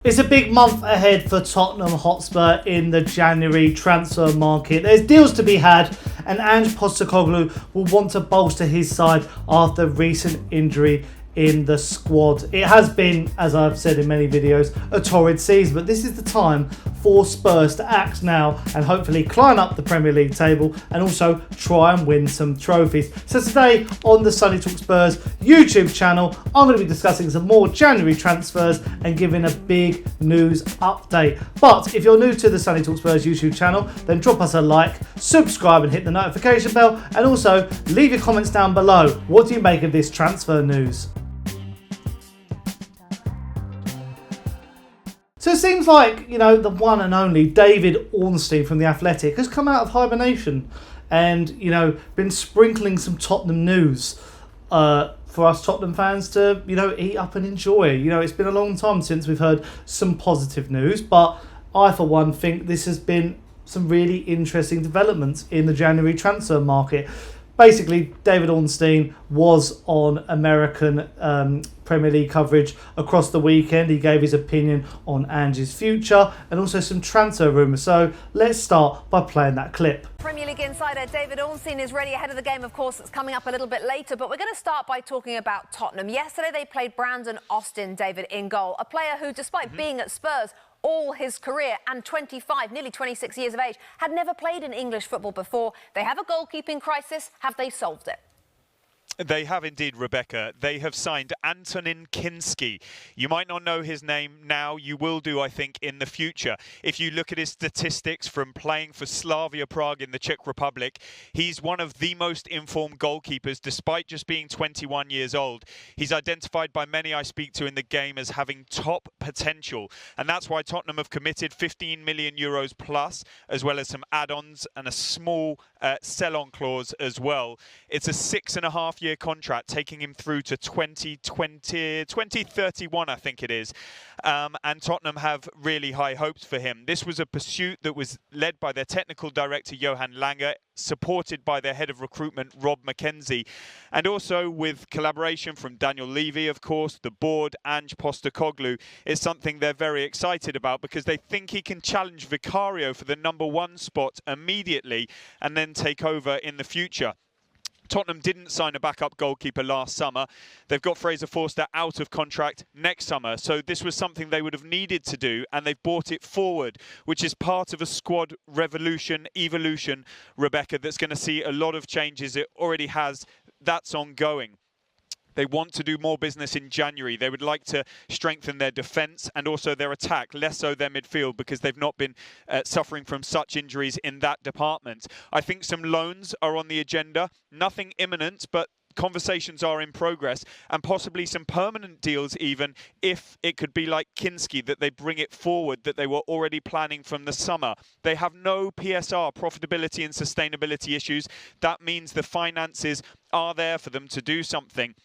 It's a big month ahead for Tottenham Hotspur in the January transfer market. There's deals to be had, and Ange Postecoglou will want to bolster his side after recent injury in the squad. It has been, as I've said in many videos, a torrid season, but this is the time for Spurs to act now and hopefully climb up the Premier League table and also try and win some trophies. So today on the Sonny Talk Spurs YouTube channel, I'm going to be discussing some more January transfers and giving a big news update. But if you're new to the Sonny Talk Spurs YouTube channel, then drop us a like, subscribe and hit the notification bell, and also leave your comments down below. What do you make of this transfer news? So it seems like, the one and only David Ornstein from The Athletic has come out of hibernation and, been sprinkling some Tottenham news for us Tottenham fans to, eat up and enjoy. It's been a long time since we've heard some positive news, but I, for one, think this has been some really interesting developments in the January transfer market. Basically, David Ornstein was on American Premier League coverage across the weekend. He gave his opinion on Ange's future and also some transfer rumours. So let's start by playing that clip. Premier League insider David Ornstein is ready ahead of the game, of course, that's coming up a little bit later. But we're going to start by talking about Tottenham. Yesterday they played Brandon Austin, David, in goal. A player who, despite being at Spurs all his career and 25, nearly 26 years of age, had never played in English football before. They have a goalkeeping crisis. Have they solved it? They have indeed, Rebecca. They have signed Antonin Kinski. You might not know his name now. You will do, I think, in the future. If you look at his statistics from playing for Slavia Prague in the Czech Republic, he's one of the most informed goalkeepers, despite just being 21 years old. He's identified by many I speak to in the game as having top potential. And that's why Tottenham have committed 15 million euros plus, as well as some add-ons and a small sell-on clause as well. It's a 6.5-year contract, taking him through to 2031, I think it is. And Tottenham have really high hopes for him. This was a pursuit that was led by their technical director, Johan Lange, supported by their head of recruitment, Rob McKenzie, and also with collaboration from Daniel Levy, of course, the board, Ange Postecoglou. Is something they're very excited about because they think he can challenge Vicario for the #1 spot immediately and then take over in the future. Tottenham didn't sign a backup goalkeeper last summer. They've got Fraser Forster out of contract next summer. So this was something they would have needed to do, and they've brought it forward, which is part of a squad evolution, Rebecca, that's going to see a lot of changes. It already has. That's ongoing. They want to do more business in January. They would like to strengthen their defence and also their attack, less so their midfield, because they've not been suffering from such injuries in that department. I think some loans are on the agenda. Nothing imminent, but conversations are in progress, and possibly some permanent deals even, if it could be like Kinski, that they bring it forward, that they were already planning from the summer. They have no PSR, profitability and sustainability issues. That means the finances are there for them to do something.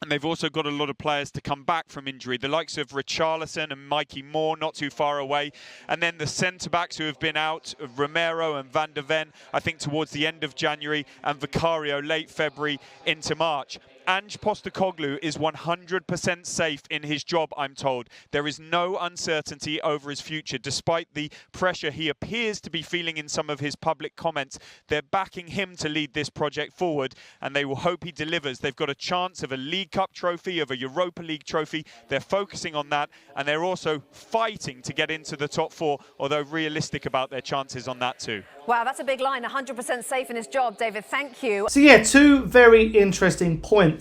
And they've also got a lot of players to come back from injury. The likes of Richarlison and Mikey Moore, not too far away. And then the centre-backs who have been out, Romero and Van der Ven, I think towards the end of January, and Vicario late February into March. Ange Postecoglou is 100% safe in his job, I'm told. There is no uncertainty over his future, despite the pressure he appears to be feeling in some of his public comments. They're backing him to lead this project forward, and they will hope he delivers. They've got a chance of a League Cup trophy, of a Europa League trophy. They're focusing on that, and they're also fighting to get into the top 4, although realistic about their chances on that too. Wow, that's a big line. 100% safe in his job, David. Thank you. So yeah, two very interesting points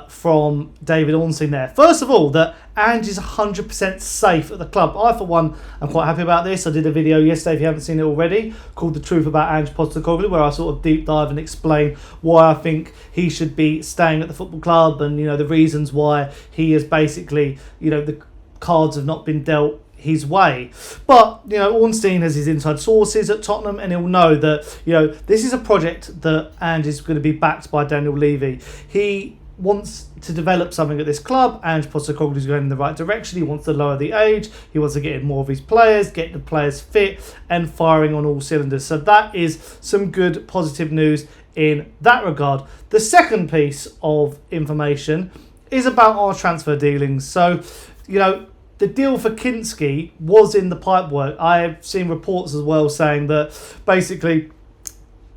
from David Ornstein there. First of all, that Ange is 100% safe at the club. I, for one, am quite happy about this. I did a video yesterday, if you haven't seen it already, called The Truth About Ange Postecoglou, where I sort of deep dive and explain why I think he should be staying at the football club and, the reasons why he is basically, the cards have not been dealt his way. But, Ornstein has his inside sources at Tottenham, and he'll know that, this is a project that Ange is going to be backed by Daniel Levy. He wants to develop something at this club. Ange Postecoglou is going in the right direction. He wants to lower the age. He wants to get in more of his players, get the players fit and firing on all cylinders. So that is some good positive news in that regard. The second piece of information is about our transfer dealings. So, the deal for Kinski was in the pipework. I've seen reports as well saying that basically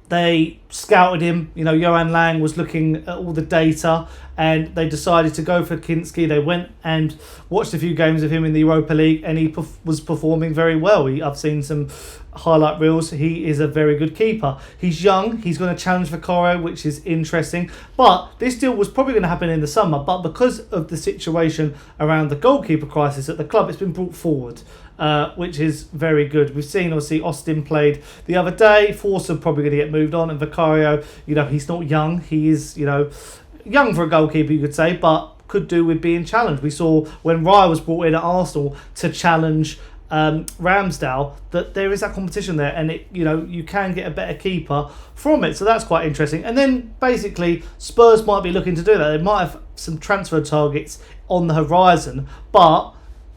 they scouted him. Johan Lang was looking at all the data and they decided to go for Kinski. They went and watched a few games of him in the Europa League and he was performing very well. I've seen some highlight reels. He is a very good keeper. He's young. He's going to challenge Vicario, which is interesting. But this deal was probably going to happen in the summer. But because of the situation around the goalkeeper crisis at the club, it's been brought forward. Which is very good. We've seen, obviously, Austin played the other day. Forster probably going to get moved on. And Vicario, he's not young. He is, young for a goalkeeper, you could say, but could do with being challenged. We saw when Raya was brought in at Arsenal to challenge Ramsdale, that there is that competition there, and you can get a better keeper from it. So that's quite interesting. And then basically Spurs might be looking to do that. They might have some transfer targets on the horizon, but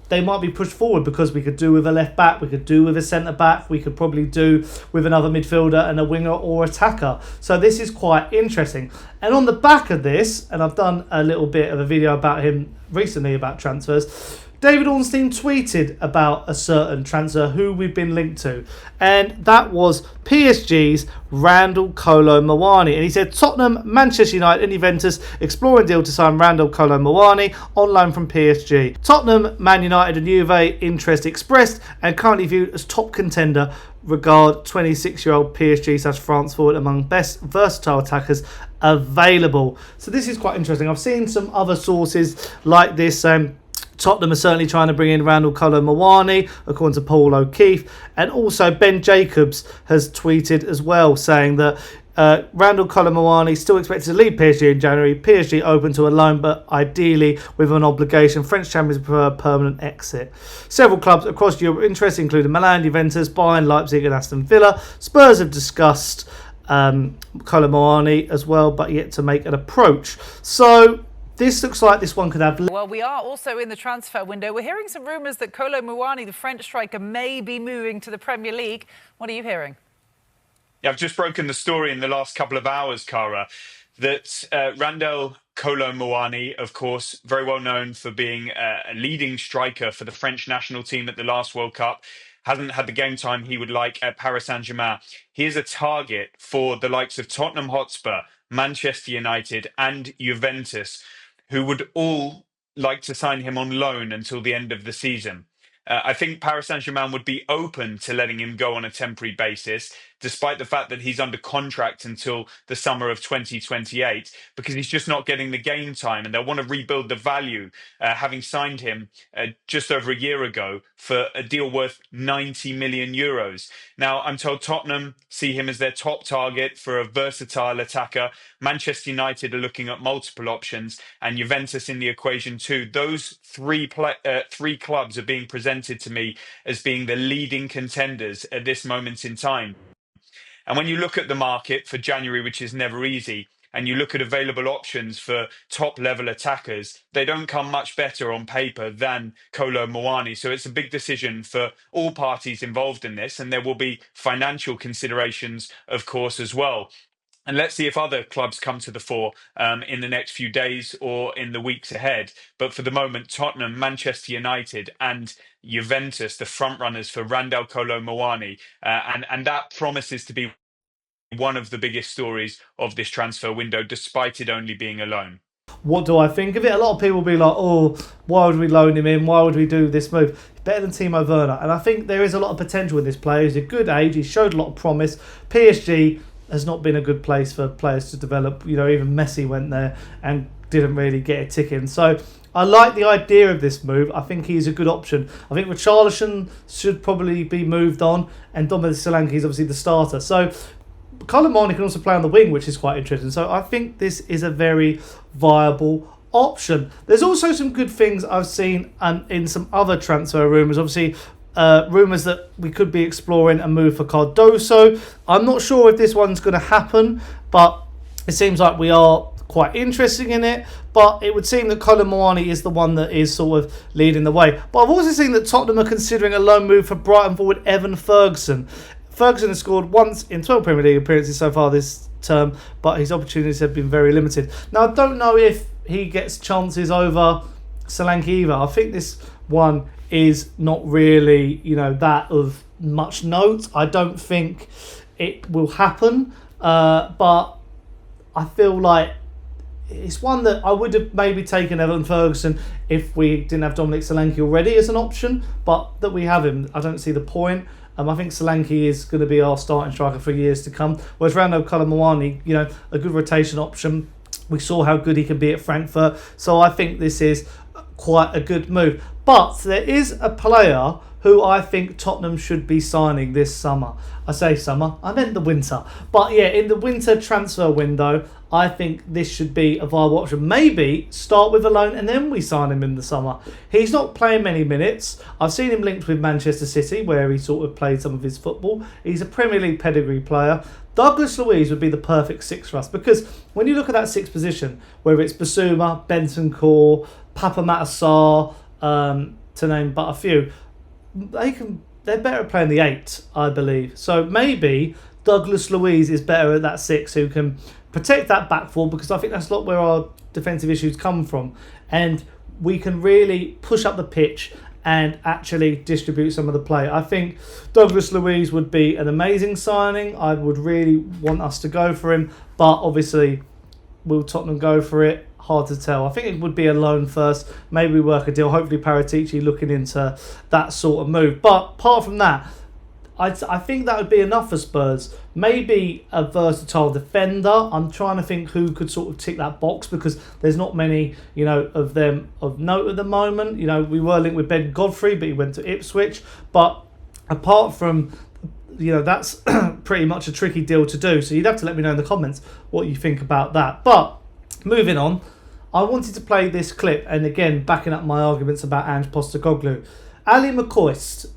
they might be pushed forward because we could do with a left back, we could do with a centre back, we could probably do with another midfielder and a winger or attacker. So this is quite interesting. And on the back of this, and I've done a little bit of a video about him recently about transfers, David Ornstein tweeted about a certain transfer who we've been linked to, and that was PSG's Randal Kolo Muani. And he said, Tottenham, Manchester United and Juventus exploring deal to sign Randal Kolo Muani on loan from PSG. Tottenham, Man United and Juve interest expressed and currently viewed as top contender. Regard 26-year-old PSG/France forward among best versatile attackers available. So this is quite interesting. I've seen some other sources like this. Tottenham are certainly trying to bring in Randal Kolo Muani, according to Paul O'Keefe. And also Ben Jacobs has tweeted as well, saying that Randal Kolo Muani still expected to leave PSG in January. PSG open to a loan, but ideally with an obligation. French champions prefer a permanent exit. Several clubs across Europe interested, including Milan, Juventus, Bayern, Leipzig and Aston Villa. Spurs have discussed Kolo Muani as well, but yet to make an approach. So this looks like this one could have... Well, we are also in the transfer window. We're hearing some rumours that Kolo Muani, the French striker, may be moving to the Premier League. What are you hearing? Yeah, I've just broken the story in the last couple of hours, Cara, that Randal Kolo Muani, of course, very well known for being a leading striker for the French national team at the last World Cup, hasn't had the game time he would like at Paris Saint-Germain. He is a target for the likes of Tottenham Hotspur, Manchester United and Juventus, who would all like to sign him on loan until the end of the season. I think Paris Saint-Germain would be open to letting him go on a temporary basis, despite the fact that he's under contract until the summer of 2028, because he's just not getting the game time, and they'll want to rebuild the value, having signed him just over a year ago for a deal worth 90 million euros. Now, I'm told Tottenham see him as their top target for a versatile attacker. Manchester United are looking at multiple options, and Juventus in the equation too. Those three clubs are being presented to me as being the leading contenders at this moment in time. And when you look at the market for January, which is never easy, and you look at available options for top-level attackers, they don't come much better on paper than Kolo Muani. So it's a big decision for all parties involved in this, and there will be financial considerations, of course, as well. And let's see if other clubs come to the fore in the next few days or in the weeks ahead. But for the moment, Tottenham, Manchester United and Juventus, the front runners for Randal Kolo Muani. And that promises to be one of the biggest stories of this transfer window, despite it only being a loan. What do I think of it? A lot of people will be like, oh, why would we loan him in? Why would we do this move? Better than Timo Werner. And I think there is a lot of potential with this player. He's a good age. He showed a lot of promise. PSG has not been a good place for players to develop. Even Messi went there and didn't really get a tick in. So I like the idea of this move. I think he's a good option. I think Richarlison should probably be moved on, and Dominic Solanke is obviously the starter. So Kolo Muani can also play on the wing, which is quite interesting. So I think this is a very viable option. There's also some good things I've seen in some other transfer rumours. Obviously, rumours that we could be exploring a move for Cardoso. I'm not sure if this one's going to happen, but it seems like we are quite interested in it. But it would seem that Kolo Muani is the one that is sort of leading the way. But I've also seen that Tottenham are considering a loan move for Brighton forward Evan Ferguson. Ferguson has scored once in 12 Premier League appearances so far this term, but his opportunities have been very limited. Now, I don't know if he gets chances over Solanke either. I think this one is not really, that of much note. I don't think it will happen, but I feel like it's one that I would have maybe taken Evan Ferguson if we didn't have Dominic Solanke already as an option, but that we have him, I don't see the point. I think Solanke is going to be our starting striker for years to come, whereas Randal Kolo Muani, a good rotation option. We saw how good he can be at Frankfurt, so I think this is quite a good move. But there is a player who I think Tottenham should be signing this summer. I say summer, I meant the winter. But yeah, in the winter transfer window, I think this should be a viable option. Maybe start with a loan and then we sign him in the summer. He's not playing many minutes. I've seen him linked with Manchester City, where he sort of played some of his football. He's a Premier League pedigree player. Douglas Luiz would be the perfect six for us, because when you look at that sixth position, whether it's Basuma, Bentancur, Papa Matassar, to name but a few, they're better at playing the 8, I believe. So maybe Douglas Luiz is better at that 6, who can protect that back four, because I think that's a lot where our defensive issues come from, and we can really push up the pitch and actually distribute some of the play. I think Douglas Luiz would be an amazing signing. I would really want us to go for him, but obviously will Tottenham go for it? Hard to tell. I think it would be a loan first, maybe work a deal. Hopefully Paratici looking into that sort of move. But apart from that, I think that would be enough for Spurs. Maybe a versatile defender. I'm trying to think who could sort of tick that box, because there's not many, of them of note at the moment. We were linked with Ben Godfrey, but he went to Ipswich. But apart from, that's pretty much a tricky deal to do. So you'd have to let me know in the comments what you think about that. But moving on, I wanted to play this clip, and again, backing up my arguments about Ange Postecoglou. Ally McCoist,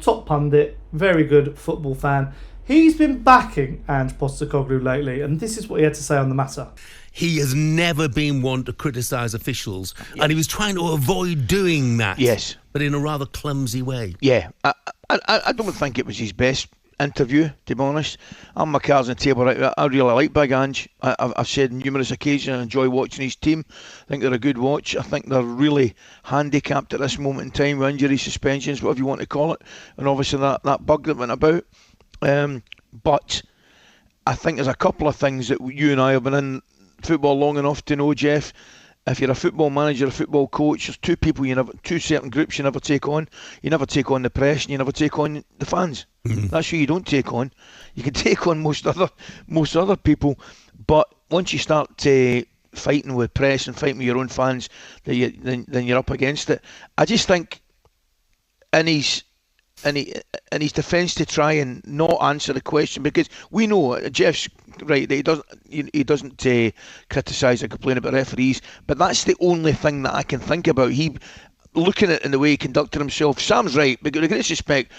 top pundit, very good football fan. He's been backing Ange Postecoglou lately, and this is what he had to say on the matter. He has never been one to criticise officials, and he was trying to avoid doing that. Yes. But in a rather clumsy way. Yeah. I don't think it was his best interview, to be honest. I'm my cards on the table. I really like Big Ange. I've said on numerous occasions I enjoy watching his team. I think they're a good watch. I think they're really handicapped at this moment in time with injuries, suspensions, whatever you want to call it, and obviously that bug that went about. But I think there's a couple of things that you and I have been in football long enough to know, Jeff. If you're a football manager, a football coach, there's two certain groups you never take on. You never take on the press, and you never take on the fans. Mm-hmm. That's who you don't take on. You can take on most other people, but once you start fighting with press and fighting with your own fans, then you're up against it. I just think in his defence to try and not answer the question, because we know Jeff's right that he doesn't criticise or complain about referees, but that's the only thing that I can think about. He looking at it in the way he conducted himself. Sam's right, but with great respect,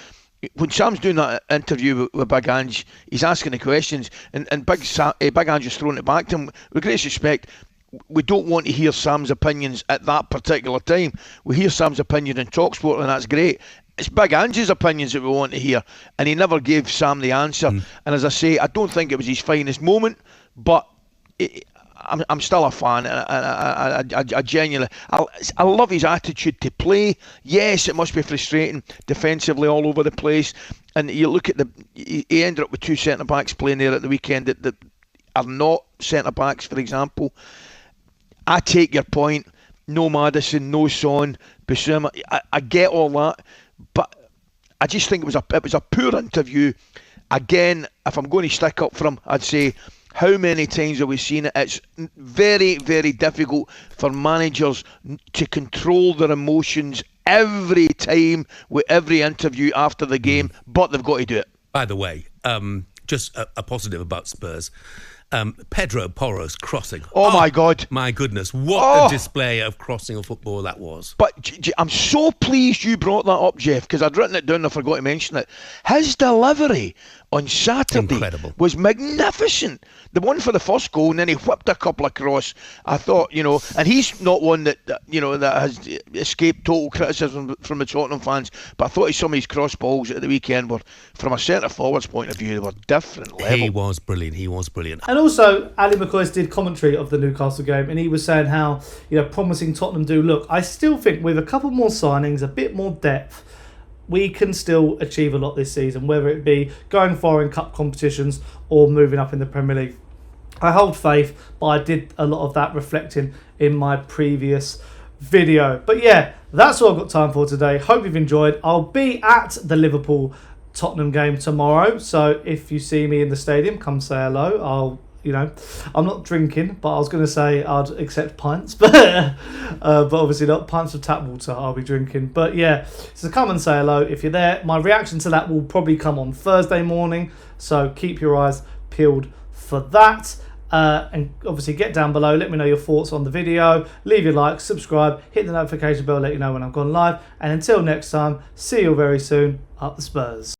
when Sam's doing that interview with Big Ange, he's asking the questions, and Big Ange is throwing it back to him. With great respect, we don't want to hear Sam's opinions at that particular time. We hear Sam's opinion in talkSPORT, and that's great. It's Big Ange's opinions that we want to hear, and he never gave Sam the answer. And as I say, I don't think it was his finest moment, but I'm still a fan. I genuinely, I love his attitude to play. Yes, it must be frustrating defensively all over the place. And you look at he ended up with two centre backs playing there at the weekend that are not centre backs, for example. I take your point. No Maddison, no Son, Basuma. I get all that. But I just think it was a poor interview. Again, if I'm going to stick up for him, I'd say, how many times have we seen it? It's very, very difficult for managers to control their emotions every time with every interview after the game, but they've got to do it. By the way, just a positive about Spurs. Pedro Porro's crossing. Oh my God. My goodness. What a display of crossing of football that was. But I'm so pleased you brought that up, Jeff, because I'd written it down and I forgot to mention it. His delivery on Saturday Incredible. was magnificent. The one for the first goal, and then he whipped a couple across. I thought, and he's not one that has escaped total criticism from the Tottenham fans, but I thought some of his cross balls at the weekend were, from a centre-forward's point of view, they were different level. He was brilliant. And also, Ally McCoist did commentary of the Newcastle game, and he was saying how promising Tottenham do look. I still think with a couple more signings, a bit more depth, we can still achieve a lot this season, whether it be going far in cup competitions or moving up in the Premier League. I hold faith, but I did a lot of that reflecting in my previous video. But yeah, that's all I've got time for today. Hope you've enjoyed. I'll be at the Liverpool Tottenham game tomorrow, so if you see me in the stadium, come say hello. I'm not drinking, but I was going to say I'd accept pints, but obviously not pints of tap water I'll be drinking. But yeah, so come and say hello if you're there. My reaction to that will probably come on Thursday morning, so keep your eyes peeled for that. And obviously get down below, let me know your thoughts on the video, leave your like, subscribe, hit the notification bell, let you know when I've gone live. And until next time, see you very soon. Up the Spurs.